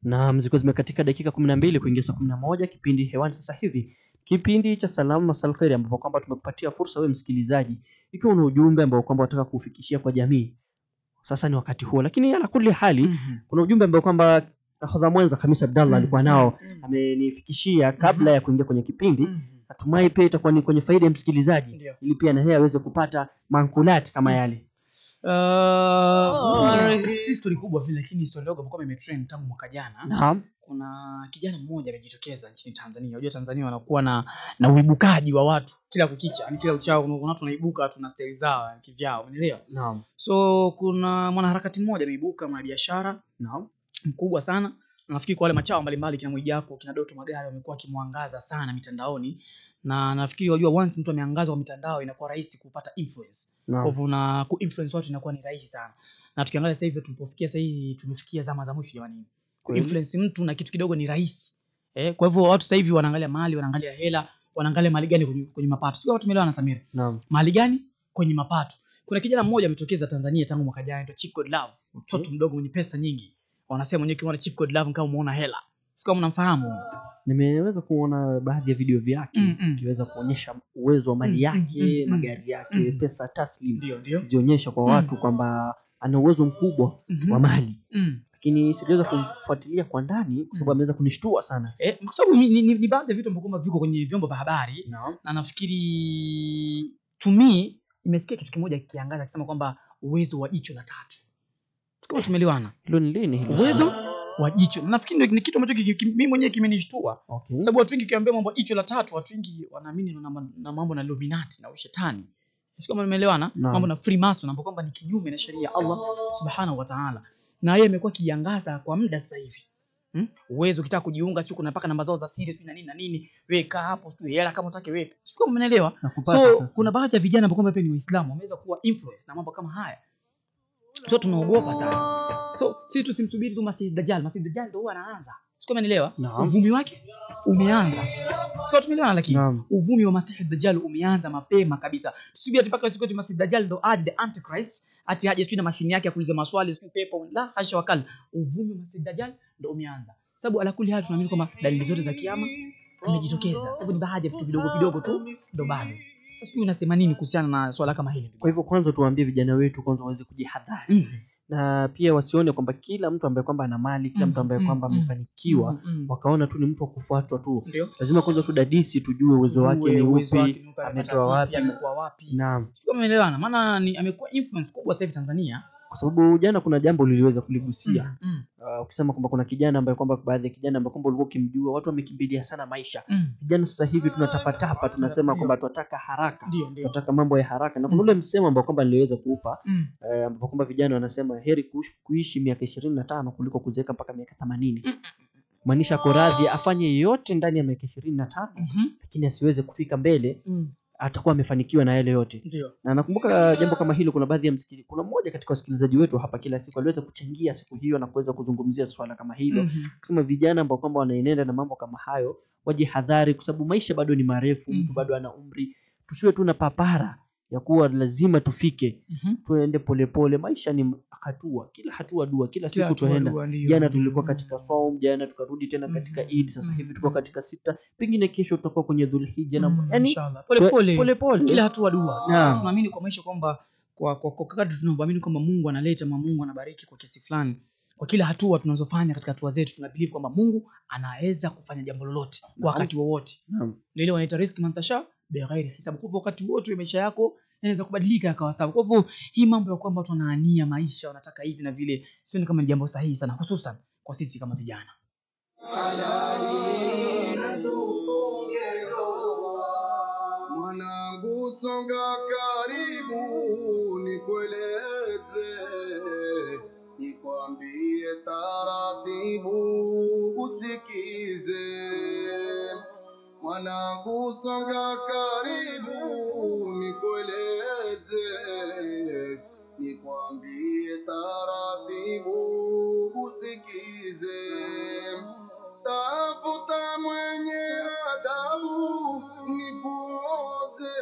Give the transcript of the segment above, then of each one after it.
Na mziki zimekatika dakika 12 kuingia saa 11. Kipindi hewani sasa hivi, kipindi cha Salamu Masal Khair, ambapo kwamba tumekupatia fursa wewe msikilizaji, ikiwa una ujumbe ambao kwamba unataka kufikishia kwa jamii, sasa ni wakati huo. Lakini ala kuli hali kuna ujumbe ambao kwamba nahodha mwenza Khamis Abdallah alikuwa nao, amenifikishia kabla ya kuingia kwenye kipindi. Natumai pia itakuwa ni kwenye faida ya msikilizaji, ili pia na yeye aweze kupata mankulati kama yale. Si story kubwa vile, lakini story ndogo ambayo imetrend tangu mwaka jana. Naam. Kuna kijana mmoja amejitokeza nchini Tanzania. Unajua Tanzania wanakuwa na uibukaji wa watu kila kukicha, yani kila uchao kuna watu wanaibuka, tuna style zao kivyao, umeelewa? Naam. So kuna mwanaharakati mmoja ameibuka, mwanabiashara mkubwa sana. Nafikiri kwa wale machao mbalimbali, kina Mwijaku, kina Doto Magari wamekuwa kimwangaza sana mitandaoni, na nafikiri wajua once mtu ameangazwa kwa mitandao inakuwa rahisi kupata influence. Kwa hivyo na ku-influence watu inakuwa ni rahisi sana. Na tukiangalia sasa hivi tulipofikia, sasa hivi tumefikia zama za mwisho jamani. Ku-influence mtu na kitu kidogo ni rahisi. Kwa hivyo watu sasa hivi wanaangalia mali, wanaangalia hela, wanaangalia mali gani kwenye mapato. Sio watu tumeelewana Samir? Naam. Mali gani kwenye mapato. Kuna kijana mmoja ametokeza Tanzania tangu mwaka jana, anaitwa Chief God Love. Mtoto mdogo mwenye pesa nyingi. Wanasema mwenyewe kiona Chief God Love kama umeona hela. Sio kama mnamfahamu. Nimeweza kuona baadhi ya video vyake kiweza kuonyesha uwezo wa mali yake, magari yake, pesa taslim. Zionyesha kwa watu kwamba ana uwezo mkubwa wa mali. Lakini siweza kumfuatilia kwa ndani kwa sababu ameweza kunishtua sana. Kwa sababu ni baadhi ya vitu ambavyo viko kwenye vyombo vya habari, na nafikiri to me nimesikia kitu kimoja kikiangaza akisema kwamba uwezo wa jicho la tatu. Kama tumeelewana. Hilo ni lini hilo? Uwezo wa jicho. Nafikiri ni kitu ambacho mimi mwenyewe kimenishtua. Sababu watu wengi kiambia mambo jicho la tatu, watu wengi wanaamini na mambo na Illuminati na ushetani. Sio kama tumeelewana? Mambo na Freemason ambapo kwamba ni kinyume na sheria ya Allah Subhanahu wa Ta'ala. Na yeye amekuwa kiangaza kwa muda sasa hivi. Uwezo ukitaka kujiunga sio kuna mpaka namba zao za siri na nini, weka hapo sio hela kama unataka weka. Sio kama umeelewa? So kuna baadhi ya vijana ambao kwamba pia ni Waislamu wameweza kuwa influence na mambo kama haya. So tunaogopa sana. So sisi tusimsubiri tu Masih Dajjal. Masih Dajjal ndio anaanza. Sio kama umeelewa? Uvumi wake umeanza. Sio tumeelewana, lakini uvumi wa Masih Dajjal umeanza mapema kabisa. Tusubiri mpaka siku Masih Dajjal ndo aje the Antichrist, ati aje na mashine yake ya kuuliza maswali sio pepo la hasha wakala. Uvumi wa Masih Dajjal ndo umeanza. Sababu alakuli hali tunaamini kwamba dalili zote za kiyama zimejitokeza. Sababu ni baadhi ya vitu vidogo vidogo tu ndo bado. Sasa sijui unasema nini kuhusiana na swala kama hili? Kwa hivyo kwanza tuwaambie vijana wetu kwanza waweze kujihadhari. Na pia wasione kwamba kila mtu ambaye kwamba ana mali, kila mtu ambaye kwamba amefanikiwa wakaona tu ni mtu wa kufuatwa tu. Lazima kwanza tudadisi, tujue uwezo wake ni upi, ametoa wapi, amekuwa wapi. Naam. Sio kama umeelewana, maana amekuwa influence kubwa sasa hivi Tanzania. Kwa sababu jana kuna jambo liliweza kuligusia. Ukisema kwamba kuna kijana ambaye kwamba baadhi ya kijana ambaye kwamba ulikuwa ukimjua watu wamekimbilia sana maisha. Vijana sasa hivi tunatapatapa, tunasema kwamba tunataka haraka, tunataka mambo ya haraka. Na kuna ule msemo ambao kwamba niliweza kuupa, ambapo kwamba vijana wanasema heri kuishi miaka 25 kuliko kuzeeka mpaka miaka 80. Maanisha koradhi afanye yote ndani ya miaka 25 lakini asiweze kufika mbele atakuwa amefanikiwa na yale yote. Na nakumbuka jambo kama hilo, kuna baadhi ya kuna mmoja katika wasikilizaji wetu hapa kila siku aliweza kuchangia siku hiyo na kuweza kuzungumzia swala kama hilo. Kusema vijana ambao kwamba wanaenenda na mambo kama hayo wajihadhari, kwa sababu maisha bado ni marefu, mtu bado ana umri. Tusiwe tu na papara ya kuwa lazima tufike. Tuende polepole, maisha ni hatua, kila hatua dua, kila siku tuenda. Jana tulikuwa katika saum, jana tukarudi tena katika Eid, sasa hivi tuko katika 6, pengine kesho tutakuwa kwenye Dhulhijja, na yani polepole kila hatua dua. Tunaamini kwa maisha kwamba kwa kadri tunaamini kwamba Mungu analeta, Mungu anabariki kwa kiasi fulani. Kwa kila hatua tunazofanya katika hatua zetu tunabelieve kwamba Mungu anaweza kufanya jambo lolote wakati wowote. Ndio ile wanaita risk mantasha bighairi hisabu. Kwa wakati wote maisha yako yanaweza kubadilika akawa sawa. Kwa hivyo hii mambo ya kwamba tunaania maisha wanataka hivi na vile sio kama ni jambo sahihi sana, hususan kwa sisi kama vijana. Mwanangu songa karibu nikueleze, nikwambie taratibu usikize. Mwanangu songa karibu nikueleze, nikwambie taratibu usikize. Tafuta mwenye adabu nikuoze,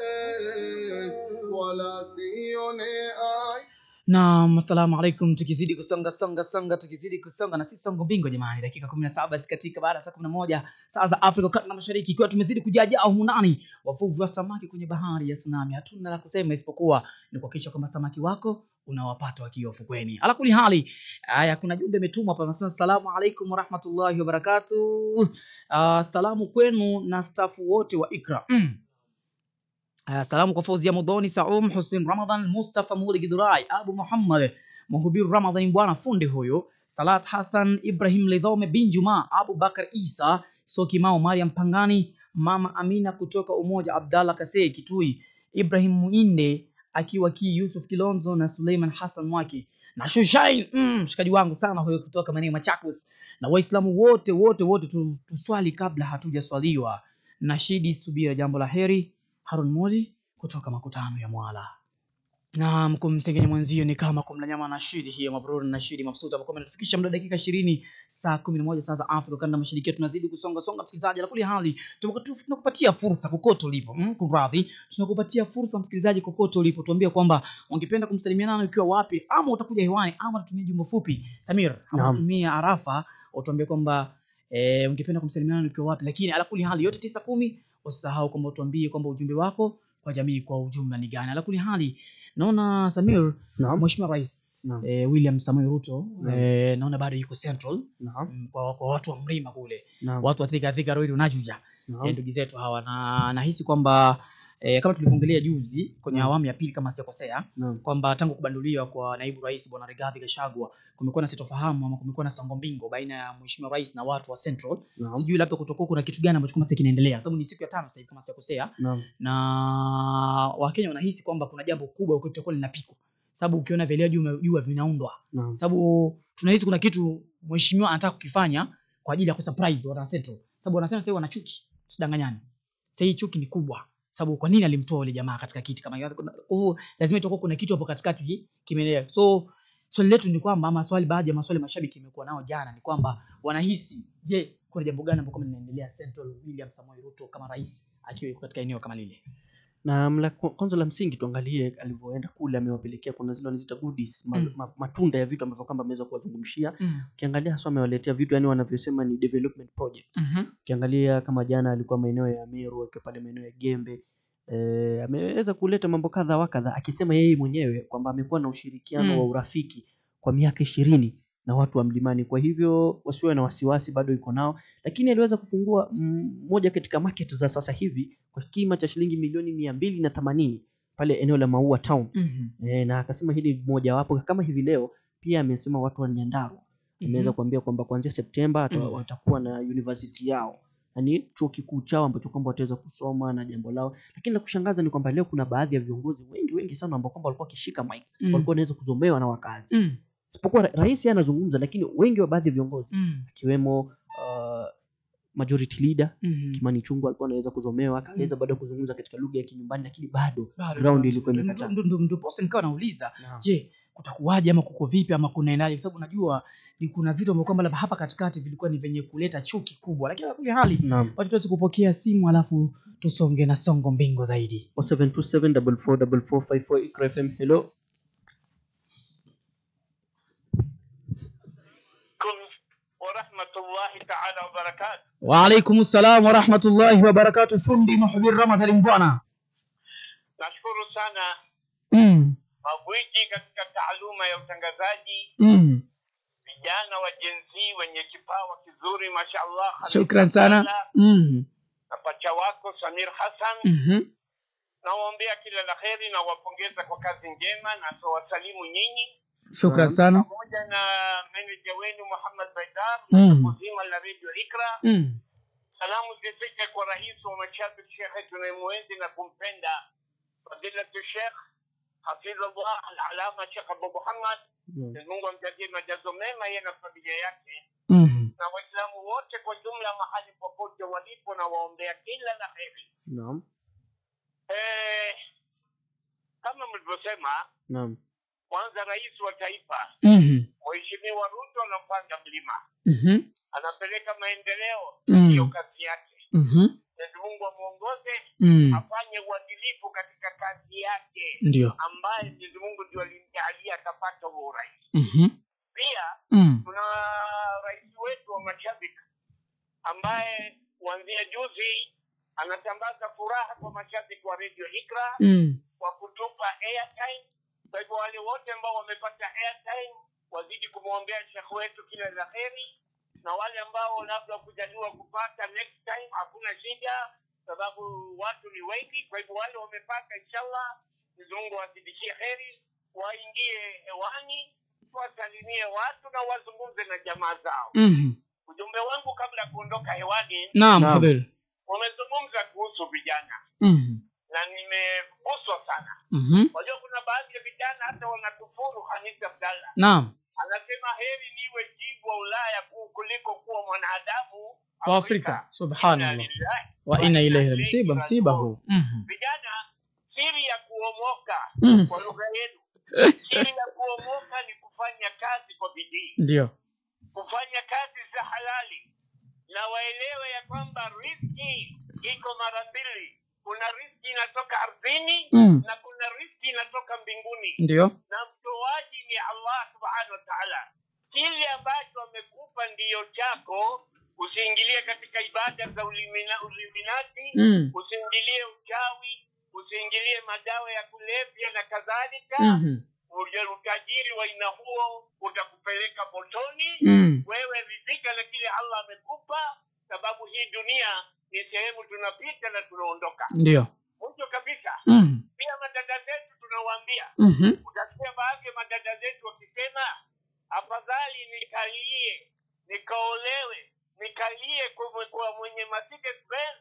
wala sione ai. Naam, assalamu alaikum. Tukizidi kusonga na sisi songo bingo jamani. Dakika 17 zikatika baada ya saa 11 saa za Afrika Kati na Mashariki, ikiwa tumezidi kujaja au munani wavuvi wa samaki kwenye bahari ya tsunami. Hatuna la kusema isipokuwa ni kuhakikisha kwamba samaki wako unawapata wakiwa ufukweni. Ala kuli hali, haya kuna jumbe umetumwa hapa nasema assalamu alaikum warahmatullahi wabarakatuh. Salamu kwenu na stafu wote wa Ikra. Salamu kwa Fauzia Modoni, Saum Hussein Ramadan, Mustafa Muli Gidurai, Abu Muhammad Muhubir Ramadan, bwana fundi huyo, Salat Hassan, Ibrahim Lidhome bin Juma, Abu Bakar Isa, Soki Mao, Mariam Pangani, Mama Amina kutoka Umoja, Abdallah Kase Kitui, Ibrahim Muinde akiwa Yusuf Kilonzo na Suleiman Hassan Mwaki na Shushain, mshikaji wangu sana huyo kutoka maeneo Machakos, na Waislamu wote tuswali kabla hatujaswaliwa. Nashidi Subira, jambo la heri. Harun Modi kutoka Makutano ya Mwala. Na kumsengenya mwenzio ni kama kumla nyama. Nashidi hiyo mabrur, Nashidi mabsuta kwa kutufikisha muda dakika 20 saa 11 saa za Afrika Kanda Mashariki. Tunazidi kusonga msikilizaji, la kuli hali tunakupatia fursa kokote ulipo. Kuradhi, tunakupatia fursa msikilizaji kokote ulipo, tuambie kwamba ungependa kumsalimia nani ukiwa wapi, ama utakuja hewani, ama tutumie jumbe fupi. Samir, ama tutumie arafa, utuambie kwamba ungependa kumsalimia nani ukiwa wapi. Lakini ala kuli hali yote 9:10 usisahau kwamba utuambie kwamba ujumbe wako kwa jamii kwa ujumla ni gani. Ala kuli hali, naona Samir, Mheshimiwa Rais William Samoei Ruto naona bado yuko Central kwa watu wa Mrima kule, watu wa Thika Road unajuja, ndugu zetu hawa, na nahisi kwamba kama tulivyoongelea juzi kwenye awamu ya pili kama sikosea, kwamba tangu kubanduliwa kwa naibu rais Bwana Rigathi Gachagua kumekuwa na sitofahamu ama kumekuwa na songo mbingo baina ya Mheshimiwa Rais na watu wa Central. Sijui labda kutokuwa kuna kitu gani ambacho kama sasa kinaendelea, sababu ni siku ya 5 sasa hivi kama sikosea, na Wakenya wanahisi kwamba kuna jambo kubwa kutakuwa linapikwa, sababu ukiona vile jua vinaundwa, sababu tunahisi kuna kitu mheshimiwa anataka kukifanya kwa ajili ya kusurprise watu wa Central, sababu wanasema sasa wana chuki. Sidanganyani, sasa hii chuki ni kubwa, sababu kwa nini alimtoa yule jamaa katika kiti kama hiyo? Kwa hivyo lazima itakuwa kuna kitu hapo katikati kimelea. So swali letu ni kwamba, ama baadhi ya maswali mashabiki imekuwa nao jana ni kwamba wanahisi, je, kuna jambo gani ambalo linaendelea Central William Samoei Ruto kama rais akiwa yuko katika eneo kama lile? Na kwanza la msingi tuangalie alivyoenda kule, amewapelekea kuna zile wanaziita goodies, matunda ya vitu ambavyo kwamba ameweza kuwazungumshia. Ukiangalia hasa amewaletea vitu yani wanavyosema ni development project. Ukiangalia kama jana alikuwa maeneo ya Meru, akiwa pale maeneo ya Gembe, ameweza kuleta mambo kadha wa kadha, akisema yeye mwenyewe kwamba amekuwa na ushirikiano wa urafiki kwa miaka 20 na watu wa Mlimani. Kwa hivyo wasiwe na wasiwasi, bado yuko nao. Lakini aliweza kufungua moja katika market za sasa hivi kwa kima cha shilingi milioni 280 pale eneo la Maua Town. Na akasema hili mmoja wapo kama hivi leo. Pia amesema watu wa Nyandarua ameweza kuambia kwamba kuanzia Septemba watakuwa na university yao, yani chuo kikuu chao ambacho kwamba wataweza kusoma na jambo lao. Lakini la kushangaza ni kwamba leo kuna baadhi ya viongozi wengi sana ambao kwamba walikuwa kishika mic, walikuwa wanaweza kuzomewa na wakazi. Sipokuwa rais anazungumza, lakini wengi wa baadhi ya viongozi akiwemo majority leader Kimani Chungwa alikuwa anaweza kuzomewa, akaweza bado kuzungumza katika lugha ya kinyumbani, lakini bado ground ilikuwa imekataa. Ndio posa nikawa nauliza, je, kutakuwaje ama kuko vipi ama kunaendaje? Kwa sababu unajua ni kuna vitu ambavyo kwamba labda hapa katikati vilikuwa ni venye kuleta chuki kubwa, lakini kwa hali watu wote kupokea simu alafu tusonge na songo mbingo zaidi. 0727444454 Ikra FM. Hello. Warahmatullahi ta'ala wabarakatuh. Wa alaykum assalam wa rahmatullahi wa barakatuh. Fundi Muhbir Ramadan bwana, nashukuru sana mabwiji katika taaluma ya utangazaji, vijana wa Gen Z wenye kipawa kizuri mashaallah. Shukran sana. Na pacha wako Samir Hassan, nawaombea kila la kheri na wapongeza kwa kazi njema na wasalimu nyinyi. Shukran sana. Pamoja na manager wenu Muhammad Baidar kuzima la Radio Ikra. Salamu zifike kwa rais wa mashabiki Sheikh tunayemwenzi na kumpenda Fadilatu Sheikh Hafidhullah al-Alama Sheikh Abu Muhammad. Mungu amjalie majazo mema yeye na familia yake. Na Waislamu wote kwa jumla mahali popote walipo na waombea kila la kheri. Naam. Kama mlivyosema, kwanza rais wa taifa Mheshimiwa Ruto anapanda mlima, anapeleka maendeleo, hiyo kazi yake. Mungu amuongoze, afanye uadilifu katika kazi yake, ndio ambaye Mungu ndio jalia akapata urais. Pia tuna rais wetu wa mashabiki ambaye kuanzia juzi anatambaza furaha kwa mashabiki wa Radio Ikra kwa kutupa airtime. Kwa hivyo wale wote ambao wamepata airtime wazidi kumwombea Sheikh wetu kila la kheri, na wale ambao labda kujaliwa kupata next time hakuna shida sababu watu ni wengi. Kwa hivyo wale wamepata inshallah Mungu azidishie kheri, waingie hewani wasalimie watu na wazungumze na jamaa zao. Ujumbe wangu kabla ya kuondoka hewani, naam habari, wamezungumza kuhusu vijana na nimeguswa sana. Wajua kuna baadhi ya vijana hata wanakufuru Hamid Abdalla. Naam. Anasema heri niwe jibu wa Ulaya kuliko kuwa mwanadamu wa Afrika. Subhanallah. Wa inna ilayhi raji'un. Msiba huu. Vijana, siri ya kuomoka kwa lugha yenu, siri ya kuomoka ni kufanya kazi kwa bidii. Ndio. Kufanya kazi za halali, na waelewe ya kwamba riziki iko mara mbili. Kuna riziki inatoka ardhini na kuna riziki inatoka mbinguni. Ndio. Na mtoaji ni Allah subhanahu wa ta'ala. Kile ambacho amekupa ndiyo chako. Usiingilie katika ibada za uliminati, usiingilie uchawi, usiingilie madawa ya kulevya na kadhalika. Utajiri wa aina huo utakupeleka motoni. Wewe ridhika na kile Allah amekupa, sababu hii dunia ni sehemu tunapita na tunaondoka. Ndio. Mwisho kabisa, pia madada zetu tunawaambia, utasikia baadhi ya madada zetu wakisema afadhali nikaolewe, nikalie kwa mwenye Mercedes Benz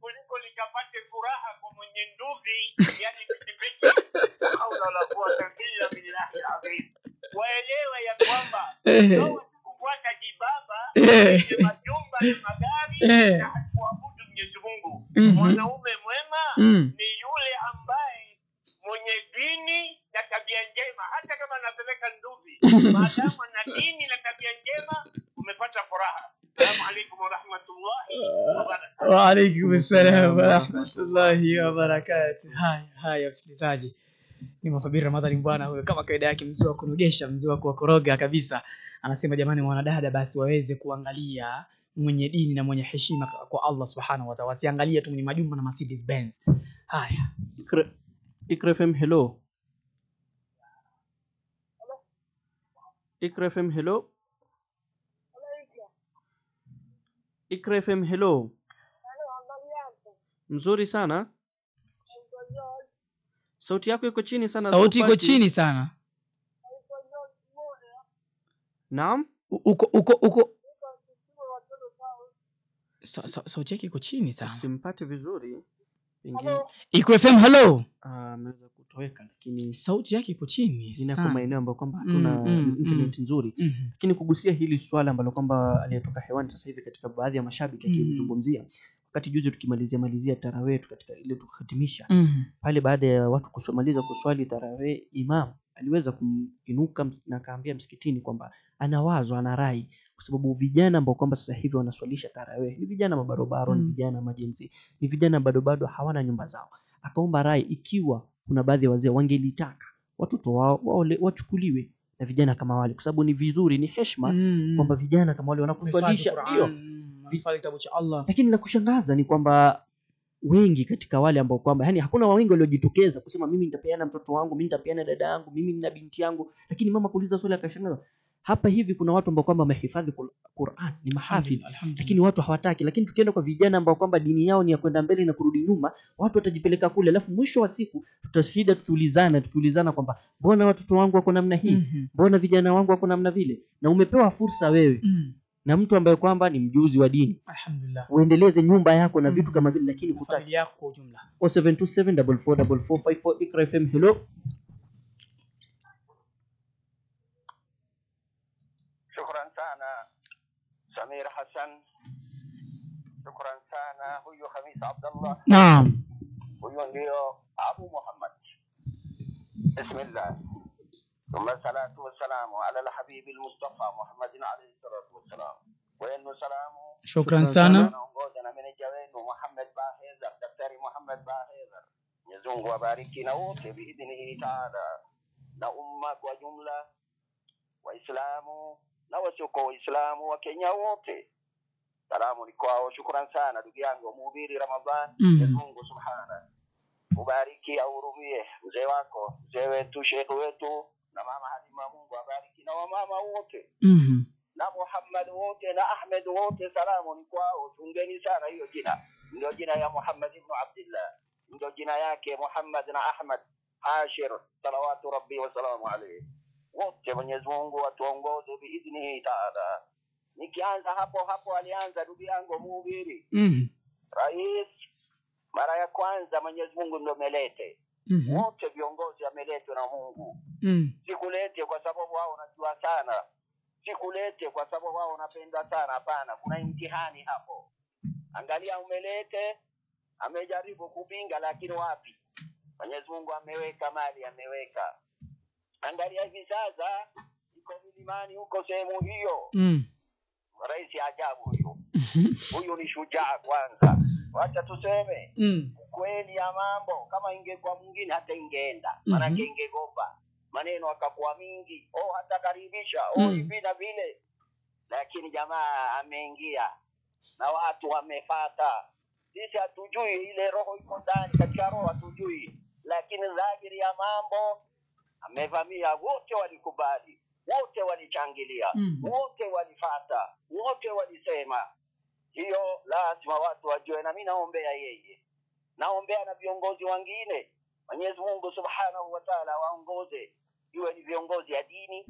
kuliko nikapate furaha kwa mwenye nduvi, yani pikipiki. Haula wala quwwata illa billahi alazim. Waelewe ya kwamba kufuata jibaba kwenye majumba na magari na kuabudu Mwenyezi Mungu. Mwanaume mwema ni yule ambaye mwenye dini na tabia njema. Hata kama anapeleka nduvi, maadamu ana dini na tabia njema, umepata furaha. Assalamu alaykum wa rahmatullahi wa barakatuh. Wa alaykum assalam wa rahmatullahi wa barakatuh. Haya msikilizaji, ni Mfabiri Ramadhani bwana huyo, kama kaida yake mzee wa kunogesha, mzee wa kuwakoroga kabisa. Anasema jamani, mwanadada basi waweze kuangalia mwenye dini na mwenye heshima kwa Allah subhanahu wa ta'ala, wasiangalie tu mwenye majumba na Mercedes Benz. Haya, Ikra FM, hello. Ikra FM, hello. Ikra FM, hello. Mzuri sana. Sauti yako iko chini sana. Sauti iko chini sana. Naam. Uko. Sauti yake iko chini sana. Simpati vizuri. Pengine Ikra FM, hello. Ameweza kutoweka, lakini sauti yake iko chini sana. Kwa maeneo ambayo kwamba hatuna internet nzuri. Lakini kugusia hili swala ambalo kwamba aliyetoka hewani sasa hivi katika baadhi ya mashabiki akizungumzia wakati juzi tukimalizia tarawih katika ile tukahitimisha pale, baada ya watu kusomaliza kuswali tarawih, imam aliweza kuinuka na akaambia msikitini kwamba ana wazo, ana rai, kwa sababu vijana ambao kwamba sasa hivi wanaswalisha tarawih ni vijana mabarobaro, ni vijana majenzi, ni vijana bado hawana nyumba zao. Akaomba rai ikiwa kuna baadhi ya wazee wangelitaka watoto wao wachukuliwe na vijana kama wale, kwa sababu ni vizuri, ni heshima kwamba vijana kama wale wanakuswalisha, ndio vifaa kitabu cha Allah. Lakini la kushangaza ni kwamba wengi katika wale ambao kwamba yani hakuna wengi waliojitokeza kusema mimi nitapeana mtoto wangu, mimi nitapeana dada yangu, mimi nina binti yangu. Lakini mama kuuliza swali akashangaza, hapa hivi kuna watu ambao kwamba wamehifadhi Qur'an, ni mahafidh, lakini watu hawataki. Lakini tukienda kwa vijana ambao kwamba dini yao ni ya kwenda mbele na kurudi nyuma, watu watajipeleka kule, alafu mwisho wa siku tutashida tukiulizana kwamba mbona watoto wangu wako namna hii, mbona vijana wangu wako namna vile. Na umepewa fursa wewe na mtu ambaye kwamba ni mjuzi wa dini, alhamdulillah, uendeleze nyumba yako na vitu kama vile, lakini hutaki yako kwa ujumla. 0727444454 Ikra FM, hello. Shukran sana Samir Hassan, shukran sana huyu Khamis Abdullah. Naam, huyu ndio Abu Muhammad. Bismillah, ثم الصلاة والسلام على الحبيب المصطفى محمد عليه الصلاة والسلام. وإنه سلام. شكرا sana. Naongozana meneja wenu Muhammad Baheza, Daktari Muhammad Baheza. Mwenyezi Mungu awabariki na wote biidhnihi taala. na umma kwa jumla, Waislamu na wasiokuwa Waislamu wa Kenya wote. Salamu ni kwao. Shukrani sana ndugu yangu mhubiri Ramadhan. Mungu Subhana ubariki ahurumie mzee wako, mzee wetu, sheikh wetu na mama Halima, Mungu abariki na wamama wote. Na Muhammad wote na Ahmed wote, salamu ni kwao. Tungeni sana hiyo jina. Ndio jina ya Muhammad ibn Abdullah. Ndio jina yake Muhammad na Ahmad Ashir, salawatu rabbi wa salamu alayhi. Wote Mwenyezi Mungu atuongoze biidhnihi taala. Nikianza hapo alianza ndugu yangu mhubiri. Rais mara ya kwanza Mwenyezi Mungu ndio melete. Wote viongozi ameletwa na Mungu. Sikulete kwa sababu wao wanajua sana. Sikulete kwa sababu wao wanapenda sana, hapana. Kuna imtihani hapo. Angalia umelete, amejaribu kupinga lakini wapi? Mwenyezi Mungu ameweka mali, ameweka. Angalia hivi sasa iko milimani huko sehemu hiyo. Rais ajabu huyo. Huyu ni shujaa kwanza. Wacha tuseme kweli ya mambo, kama ingekuwa mwingine hata ingeenda. Maana ingegopa. Maneno akakuwa mingi. Hata karibisha. Hivi na vile. Lakini jamaa ameingia na watu wamefuata. Sisi hatujui ile roho iko ndani, katika roho hatujui. Lakini dhahiri ya mambo amevamia, wote walikubali, wote walichangilia, wote walifuata, wote walisema. Hiyo lazima watu wajue, na mimi naombea yeye. Naombea na viongozi wengine. Mwenyezi Mungu Subhanahu wa Ta'ala waongoze. Iwe ni viongozi ya dini,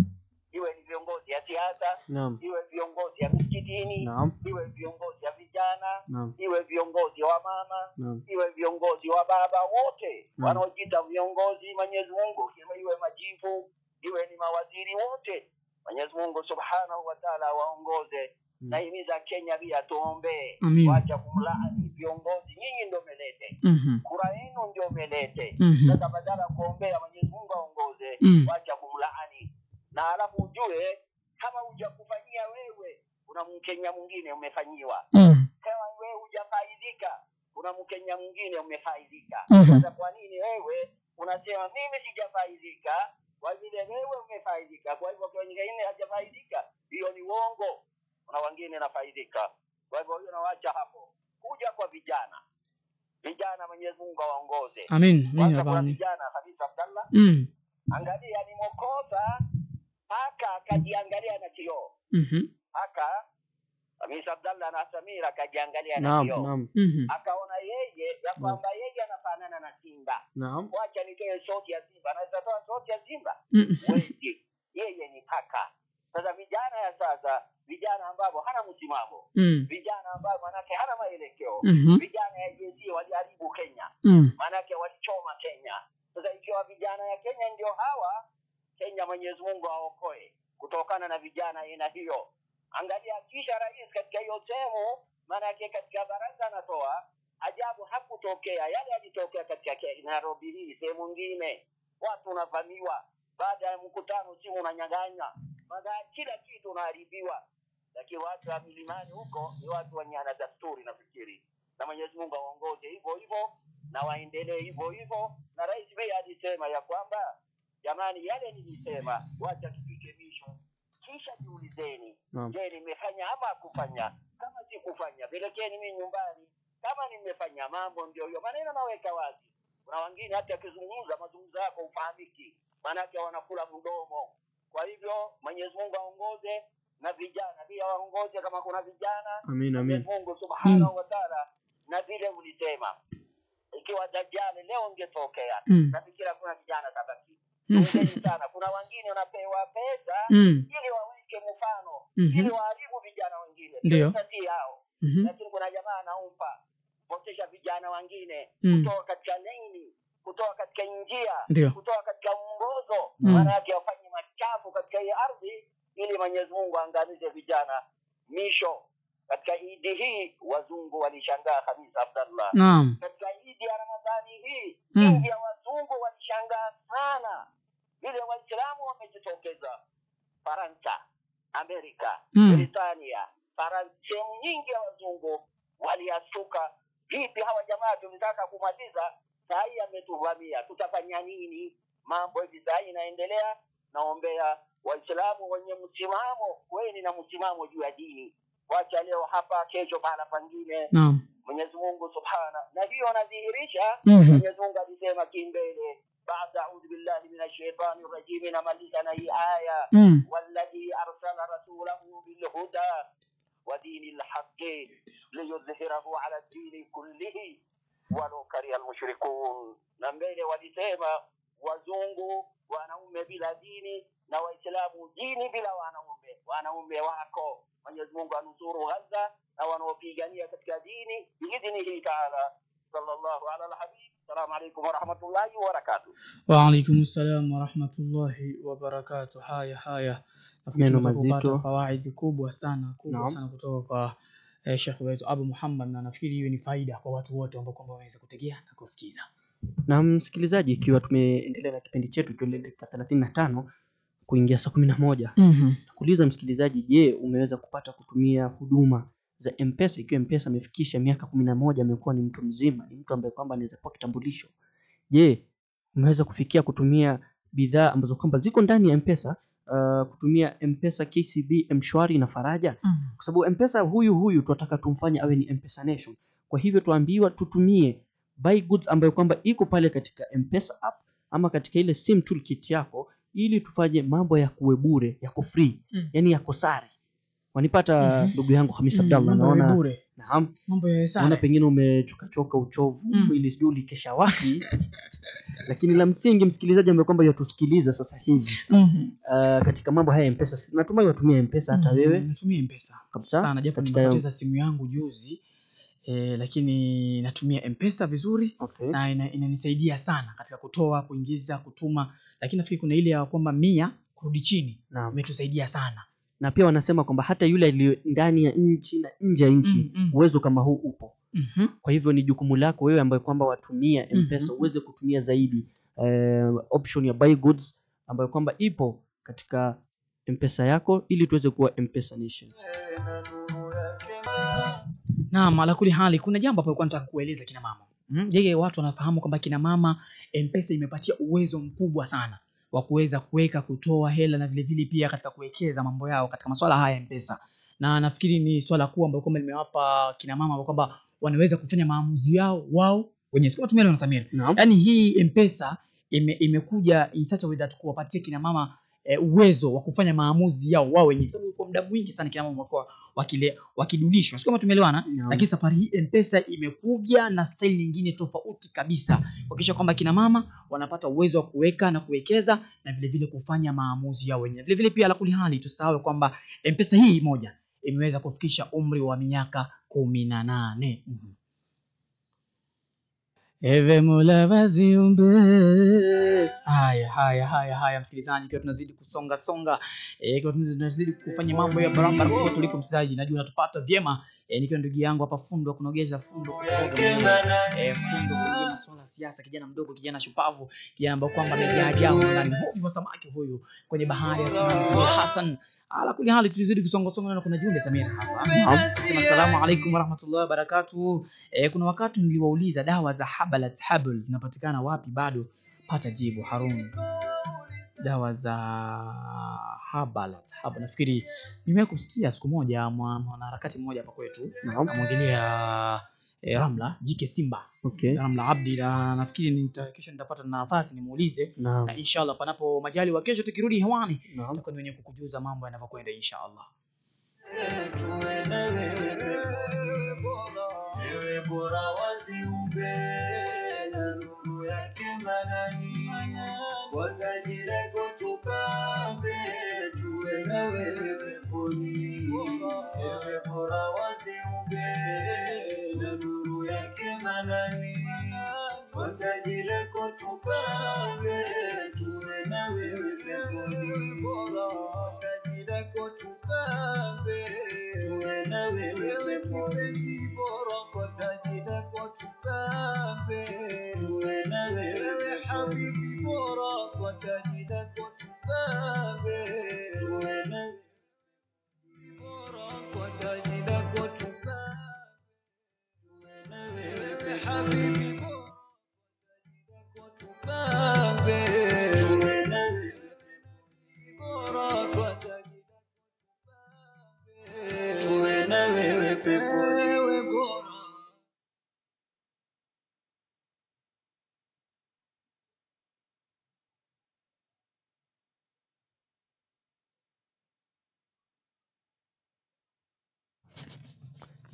iwe ni viongozi ya siasa, iwe viongozi ya msikitini, iwe viongozi ya vijana, iwe viongozi wa mama, iwe viongozi wa baba, wote wanaojiita viongozi. Mwenyezi Mungu, iwe majifu, iwe ni mawaziri, wote Mwenyezi Mungu Subhanahu wa Ta'ala waongoze. Na himiza Kenya pia tuombe. Wacha kumlaani viongozi. Nyinyi ndio melete. Kura yenu ndio melete. Sasa badala kuombea Mwenyezi Mungu aongoze, wacha kumlaani. Na alafu ujue kama hujakufanyia wewe, kuna Mkenya mwingine umefanyiwa. Kama wewe hujafaidika, kuna Mkenya mwingine umefaidika. Sasa kwa nini wewe unasema mimi sijafaidika, kwa vile wewe umefaidika, kwa hivyo kwa wengine hajafaidika? Hiyo ni uongo. Kuna wengine nafaidika. Kwa hivyo hiyo nawacha hapo. Kuja kwa vijana. Vijana Mwenyezi Mungu awaongoze. Amin. Kwa vijana Hamis Abdallah. Angalia ni mokosa paka akajiangalia na kioo. Paka Hamis Abdallah na Samira akajiangalia na kioo. Akaona yeye ya kwamba yeye anafanana na simba. Wacha nitoe sauti ya simba. Anaweza toa sauti ya simba? Wewe yeye ni paka. Sasa vijana ya sasa, vijana ambao hana msimamo, vijana ambao manake hana maelekeo, vijana ya jinsi waliharibu Kenya, manake walichoma Kenya. Sasa ikiwa vijana ya Kenya ndio hawa, Kenya Mwenyezi Mungu aokoe kutokana na vijana aina hiyo. Angalia kisha rais katika hiyo sehemu, manake katika baraza anatoa, ajabu hakutokea yale yalitokea katika Nairobi hii, sehemu nyingine watu wanavamiwa, baada ya mkutano simu unanyang'anya, baada kila kitu unaharibiwa. Lakini watu wa milimani huko ni watu wenye ana desturi, nafikiri. Na Mwenyezi Mungu aongoze hivyo hivyo na waendelee hivyo hivyo. Na rais pia alisema ya kwamba jamani, yale nilisema wacha tupike misho, kisha jiulizeni, je, nimefanya ama kufanya? Kama sikufanya pelekeni mimi nyumbani, kama nimefanya mambo ndio hiyo. Maneno naweka wazi. Kuna wengine hata kizungumza mazungumzo yako ufahamiki, manake wanakula mdomo. Kwa hivyo Mwenyezi Mungu aongoze na vijana pia waongoze kama kuna vijana. Amin. Mungu Subhanahu wa Ta'ala. Na vile ulisema ikiwa Dajjal leo ungetokea, nafikiri kuna vijana tabaki. Sana kuna wengine wanapewa pesa ili waweke mfano, ili waharibu vijana wengine. Si hao. Lakini kuna jamaa anaumpa potesha vijana wengine kutoka katika laini, kutoka katika njia, kutoka katika mwongozo, maana yake wafanye machafu katika hii ardhi ili Mwenyezi Mungu angamize vijana. Misho katika Idi hii wazungu walishangaa Hamis Abdallah. Katika Idi ya Ramadhani hii Idi ya wazungu walishangaa sana. Vile Waislamu wamejitokeza, Faransa, Amerika, Britania, Faransa, nyingi ya wazungu waliasuka. Vipi hawa jamaa tunataka kumaliza, saa hii ametuvamia, tutafanya nini? mambo hivi sasa inaendelea. Naombea Waislamu wenye msimamo, weni na msimamo juu ya dini, wacha leo hapa kesho mahala pengine. Mwenyezi Mungu subhana, na hiyo anadhihirisha Mwenyezi Mungu alisema kimbele بعد أعوذ بالله من الشيطان الرجيم نملكنا هي آية والذي أرسل رسوله بالهدى ودين الحق ليظهره على الدين كله ولو كره المشركون. نمبele walisema wazungu wanaume bila dini na waislamu dini bila wanaume wako. Mwenyezi Mungu anusuru Gaza na wanaopigania katika dini biidhnihi ta'ala. Sallallahu ala al-habib. Assalamu alaykum wa rahmatullahi wa barakatuh. Wa alaykum assalam wa rahmatullahi wa barakatuh. Haya neno mazito, fawaidi kubwa sana kutoka kwa Sheikh wetu Abu Muhammad, na nafikiri hiyo ni faida kwa watu wote ambao kwamba waweza kutegea na kusikiza. Na msikilizaji, ikiwa tumeendelea na kipindi chetu kwa dakika 35 kuingia saa 11, nakuuliza msikilizaji, je, umeweza kupata kutumia huduma za M-Pesa? Ikiwa M-Pesa amefikisha miaka 11, amekuwa ni mtu mzima, ni mtu ambaye kwamba anaweza kuwa kitambulisho. Je, umeweza kufikia kutumia bidhaa ambazo kwamba ziko ndani ya M-Pesa, kutumia M-Pesa KCB, M-Shwari na Faraja? Kwa sababu M-Pesa huyu tunataka tumfanye awe ni M-Pesa Nation. Kwa hivyo tuambiwa tutumie buy goods ambayo kwamba iko pale katika M-Pesa app ama katika ile sim toolkit yako, ili tufanye mambo ya kuwe bure, yako free, yani yako sari. Wanipata ndugu yangu Hamis Abdallah, naona mambo ya sari. Naona pengine umechoka uchovu ili sijui kesha wapi. Lakini la msingi msikilizaji ambaye kwamba yatusikiliza sasa hivi, katika mambo haya M-Pesa, natumai watumia M-Pesa hata wewe. Natumia M-Pesa kabisa sana, japo nimepoteza simu yangu juzi. Lakini natumia M-Pesa vizuri, na inanisaidia sana katika kutoa, kuingiza, kutuma. Lakini nafikiri kuna ile ya kwamba 100 kurudi chini imetusaidia sana. Na pia wanasema kwamba hata yule aliyo ndani ya nchi na nje ya nchi uwezo kama huu upo. Kwa hivyo ni jukumu lako wewe ambaye kwamba watumia M-Pesa uweze kutumia zaidi option ya buy goods ambayo kwamba ipo katika M-Pesa yako, ili tuweze kuwa M-Pesa Nation. Naam, ala kuli hali kuna jambo hapo kwa nataka kueleza kina mama. Je, watu wanafahamu kwamba kina mama M-Pesa imepatia uwezo mkubwa sana wa kuweza kuweka, kutoa hela na vile vile pia katika kuwekeza mambo yao katika masuala haya M-Pesa. Na nafikiri ni swala kuu ambalo kwamba limewapa kina mama kwamba wanaweza kufanya maamuzi yao wao wenyewe. Kama tumeelewa na Samir. Yaani hii M-Pesa imekuja in such a way that kuwapatia kina mama uwezo wa kufanya maamuzi yao wao wenyewe. Sababu kwa muda mwingi sana kina mama wamekuwa wakidunishwa. Sio kama tumeelewana, lakini safari hii M-Pesa imekuja na style nyingine tofauti kabisa, kuhakikisha kwamba kina mama wanapata uwezo wa kuweka na kuwekeza na vile vile kufanya maamuzi yao wenyewe. Vile vile pia la kulihali tusahau kwamba M-Pesa hii moja imeweza kufikisha umri wa miaka 18. Ewe Mola waziumbe. Haya msikilizaji, kwa tunazidi kusonga kwa tunazidi kufanya mambo ya barabara kwa tuliko msikilizaji, najua unatupata vyema. Nikiwa ndugu yangu hapa fundo kunogesha fundo masuala siasa, kijana mdogo, kijana shupavu, kijana ambaye kwamba amejaa ndani mvuvi wa samaki huyu kwenye bahari ya Samia Hassan. Ala kuli hali tuzidi kusonga na kuna jumbe Samia hapa. Assalamu alaykum wa rahmatullahi wa barakatuh. Kuna wakati niliwauliza dawa za Habalat Habal zinapatikana wapi, bado pata jibu Harun. Dawa za Habalat Habal nafikiri nimewahi kusikia siku moja mwanaharakati mmoja hapa kwetu amwongelea Ramla Jike Simba. Ramla Abdi, na nafikiri kesho nitapata nafasi nimuulize, na inshallah panapo majali wa kesho tukirudi hewani tutakuwa ni wenye kukujuza mambo yanavyokwenda inshallah. Ewe bora waziumbe na nuru yake manani, watajira kutupambe tuwe na wewe peponi. Ewe bora waziumbe na nuru yake manani, watajira kutupambe tuwe na wewe peponi. Watajira kutupambe tuwe na wewe peponi. Bora watajira kutupambe tuwe na wewe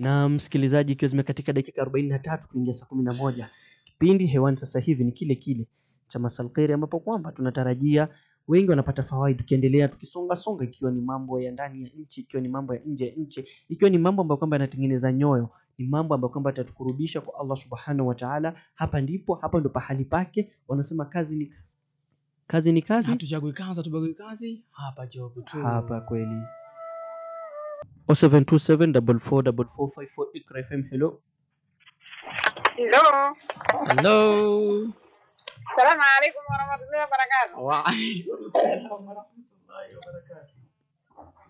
Na msikilizaji, ikiwa zimekatika dakika 43 kuingia saa 11, kipindi hewani sasa hivi ni kile kile cha Masal Khair, ambapo kwamba tunatarajia wengi wanapata fawaida, tukiendelea tukisonga, ikiwa ni mambo ya ndani ya nchi, ikiwa ni mambo ya nje ya nchi, ikiwa ni mambo ambayo kwamba yanatengeneza nyoyo, ni mambo ambayo kwamba yatatukurubisha kwa Allah Subhanahu wa Ta'ala. Hapa ndo pahali pake. Wanasema kazi ni kazi, hatujagui kazi, tubagui kazi, hapa job tu, hapa kweli. 0727444454 Iqra FM. Hello. Assalamu alaikum warahmatullahi wabarakatuh. Wa alaikum salaam warahmatullahi wabarakatuh.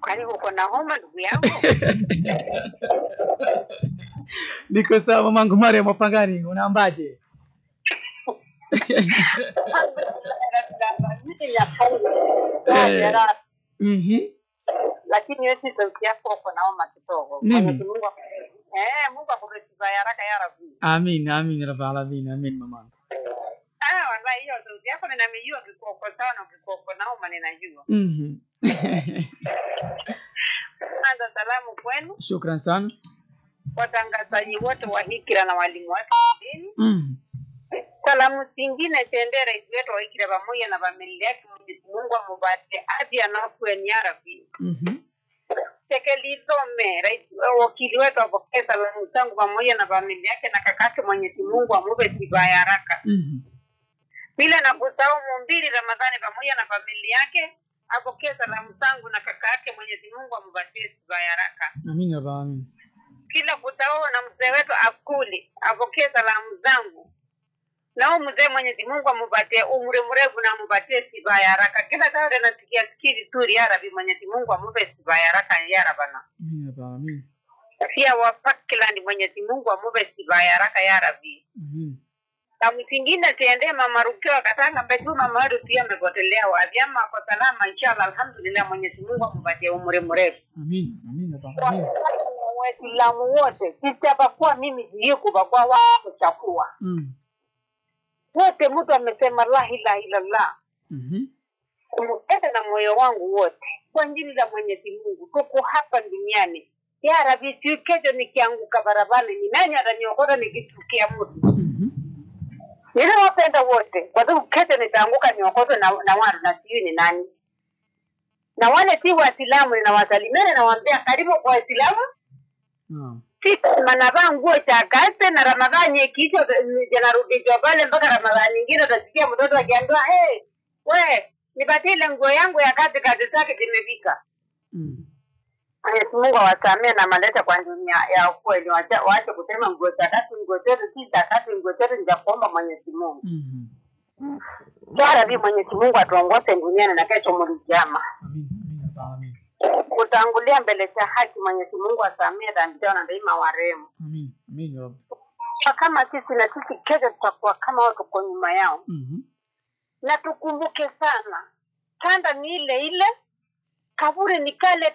Kwani uko na homa ndugu yangu? Niko sawa mamangu Mariam Mapangani, unaambaje? Lakini wewe sauti yako uko na homa kidogo. Mungu akubariki haraka ya Rabbi. Amin rabbil alamin. Amin mamangu. Wallahi hiyo sauti yako ninamejua kiko sana, kiko na homa ninajua. Anza salamu kwenu. Shukran sana. Watangazaji wote wa Hikra na walimu wake dini. Salamu zingine tendera iwetu wa Hikra pamoja na familia yake, Mwenyezi Mungu amubariki afya na afya ya Rabbi. Tekelizome rais wakili wetu apokee salamu zangu pamoja na familia yake na kakake, Mwenyezi Mungu amupe tiba ya haraka. Bila na kusahau Mbili Ramadhani pamoja na familia yake apokee salamu zangu na kaka yake, Mwenyezi Mungu amupatie tiba ya haraka. Amin ya Rabbi. Kila kutao na mzee wetu Akuli apokee salamu zangu. Na mzee, Mwenyezi Mungu amupatie umri mrefu na amupatie tiba ya haraka. Kila tarehe nasikia sikiri turi ya Rabbi, Mwenyezi Mungu amupe tiba ya haraka ya Rabbana. Amin ya Rabbi. Pia wapakilani, Mwenyezi Mungu amupe tiba ya haraka ya Rabbi. Na mwingine tiende mama Rukia Katanga mbetu, mama wetu pia amepotelea wavyama kwa salama inshallah, alhamdulillah. Mwenyezi Mungu amupatie umri mrefu. Amin ya Rabbi. Waislamu wote sitabakuwa mimi jiko bakwa wao chakua. Wote mtu amesema la ilaha illallah. Kumupenda na moyo wangu wote kwa ajili ya Mwenyezi Mungu. Tuko hapa duniani. Ya Rabbi, kesho nikianguka barabarani ni nani ataniokota nikitukia mtu? Ninawapenda wote. Kwa sababu kesho nitaanguka niokotwe na watu na sijui ni nani. Na wale si Waislamu ninawasalimia na waambia karibu kwa Waislamu. Sisi manavaa nguo cha kazi na Ramadhani ikiisha janarudishwa pale mpaka Ramadhani nyingine utasikia mtoto akiambiwa we nipatie ile nguo yangu ya kazi zake zimefika. Mungu awasamee na maleta kwa dunia ya kweli, waache kusema nguo za kazi, nguo zetu si za kazi, nguo zetu ni za kuomba Mwenyezi Mungu. Ya Rabbi, Mwenyezi Mungu atuongoze duniani na kesho mlijama. Amin. Kutangulia mbele cha haki, Mwenyezi Mungu asamee dhambi zao na daima warehemu. Amin. Kama sisi na sisi kesho tutakuwa kama watu kwa nyuma yao. Na tukumbuke sana, kanda ni ile ile, kaburi ni kale,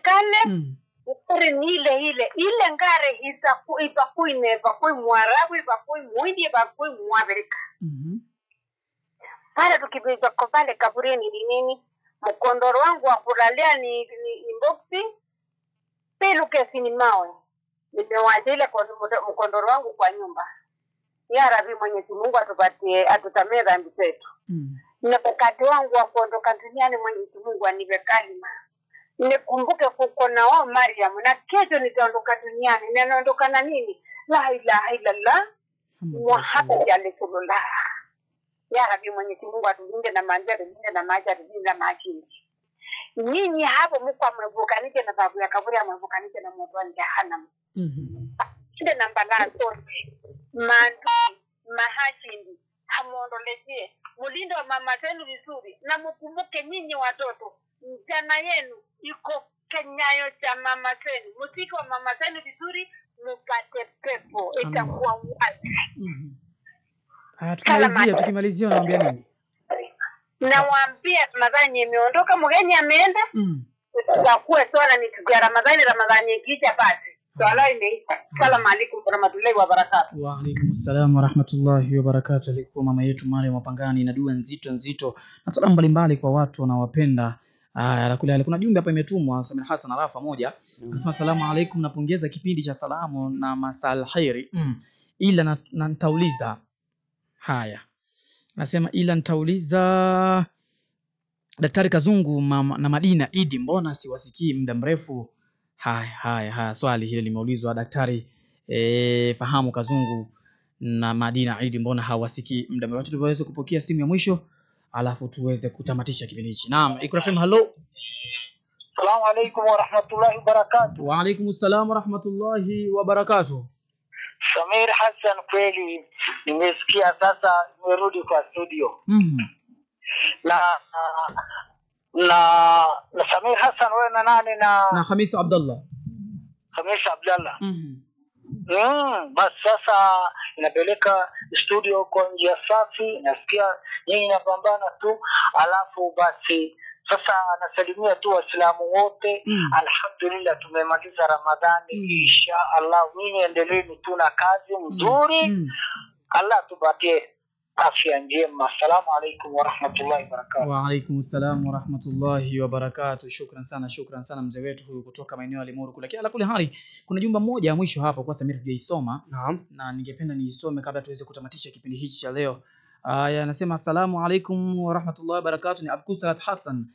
ukuri ni ile ngare ipakui Mwarabu, ipakui Muhindi, ipakui Mwafrika. Pale tukibizwa kwa pale kaburi ni nini? Mkondoro wangu wa kulalia ni mboksi, pelu kesi ni mawe. Nimewajile kwa mkondoro wangu kwa nyumba. Ya Rabbi, Mwenyezi Mungu atusamee dhambi zetu. Na wakati wangu wa kuondoka duniani, Mwenyezi Mungu anipe kalima. Nikumbuke kuko na wao Mariam, na kesho nitaondoka duniani. Ninaondoka na nini? La ilaha illallah Muhammad rasulullah. Ya Rabbi, Mwenyezi Mungu atulinde na manjia, tulinde na maji, tulinde na maji. Nyinyi hapo mko mnavukanike na babu ya kaburi, mnavukanike na moto wa jahannam. Shida namba la sote. Mahashindi hamuondolezie. Mulinde wa mama zenu vizuri na mkumbuke nyinyi watoto. Mjana yenu iko kenyayo cha mama zenu. Musiki wa mama zenu vizuri, mupate pepo. Itakuwa wazi. Tukimalizia unaambia nini? Nawaambia Ramadhani imeondoka, mgeni ameenda. Tutakuwa swala ni tukia Ramadhani ikija basi. Swala imeisha. Asalamu alaykum warahmatullahi wabarakatuh. Wa alaykum assalam warahmatullahi wabarakatuh. Alikuwa mama yetu Mariam Mapangani na dua nzito na salamu mbalimbali kwa watu wanaowapenda Ala kuna jumbe hapa imetumwa Samir Hassan Arafa moja. Anasema salamu alaikum, napongeza kipindi cha salamu na masal khairi. Ila nitauliza. Haya. Anasema ila nitauliza Daktari Kazungu na Madina Idi, mbona siwasikii muda mrefu? Haya swali hili limeulizwa Daktari Fahamu Kazungu na Madina Idi, mbona hawasikii muda mrefu? Tuweze kupokea simu ya mwisho alafu tuweze kutamatisha kipindi hichi. Naam, Iqra FM, hello. Assalamu alaykum wa rahmatullahi wa barakatuh. Wa alaykum assalam wa rahmatullahi wa barakatuh. Samir Hassan, kweli nimesikia sasa, nimerudi kwa studio. Na Samir Hassan, wewe na nani? Na Khamis Abdullah. Basi sasa inapeleka studio kwa njia safi, nasikia nyinyi napambana tu, alafu basi sasa nasalimia tu Waislamu wote. Alhamdulillah tumemaliza Ramadhani, insha Allah nyinyi endeleeni tu na kazi nzuri. Allah tupatie afya njema. Assalamu alaykum wa rahmatullahi wa barakatuh. Wa alaykum assalam wa rahmatullahi wa barakatuh. Shukran sana mzee wetu huyu kutoka maeneo ya Limuru kule. Ala kule hali kuna jumba moja ya mwisho hapa kwa Samir tujaisoma. Na ningependa niisome kabla tuweze kutamatisha kipindi hiki cha leo. Anasema assalamu alaykum wa rahmatullahi wa barakatuh. Ni Abdul Salat Hassan.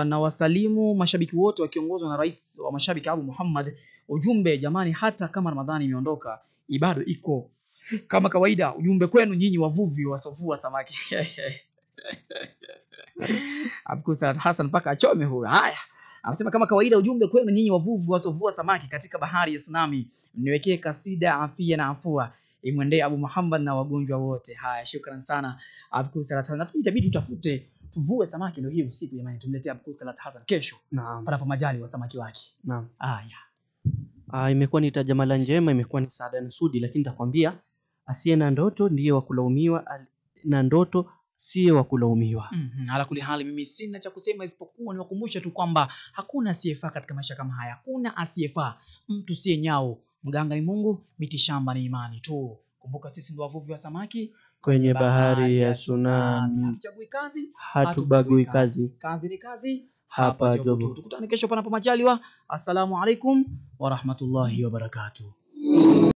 Na wasalimu mashabiki wote wakiongozwa na rais wa mashabiki Abu Muhammad. Ujumbe, jamani, hata kama Ramadhani imeondoka, ibada iko kama kawaida. Ujumbe kwenu nyinyi wavuvi wasovua samaki. Abdul Salat Hassan paka achome huyo. Haya. Anasema kama kawaida, ujumbe kwenu nyinyi wavuvi wasovua samaki katika bahari ya tsunami, mniwekee kasida afia na afua imwendee Abu Muhammad na wagonjwa wote. Haya, shukrani sana Abdul Salat Hassan. Nafikiri itabidi tutafute tuvue samaki leo hii usiku jamani, tumletee Abdul Salat Hassan kesho. Naam. Panapo majali wa samaki wake. Naam. Haya. Imekuwa ni tajamala njema, imekuwa ni Saada Nasudi, lakini nitakwambia asiye na ndoto ndiye wa kulaumiwa, na ndoto siye wa kulaumiwa. Ala kuli hali mimi sina cha kusema isipokuwa niwakumbusha tu kwamba hakuna asiyefaa katika maisha kama haya. Hakuna asiyefaa. Mtu siye nyao. Mganga ni Mungu, miti shamba ni imani tu. Kumbuka sisi ndio wavuvi wa samaki kwenye bahari ya tsunami. Hatuchagui kazi, hatubagui kazi. Kazi ni kazi. Hapa jobu. Tukutane kesho panapo majaliwa. Assalamu alaikum wa rahmatullahi wa barakatuh.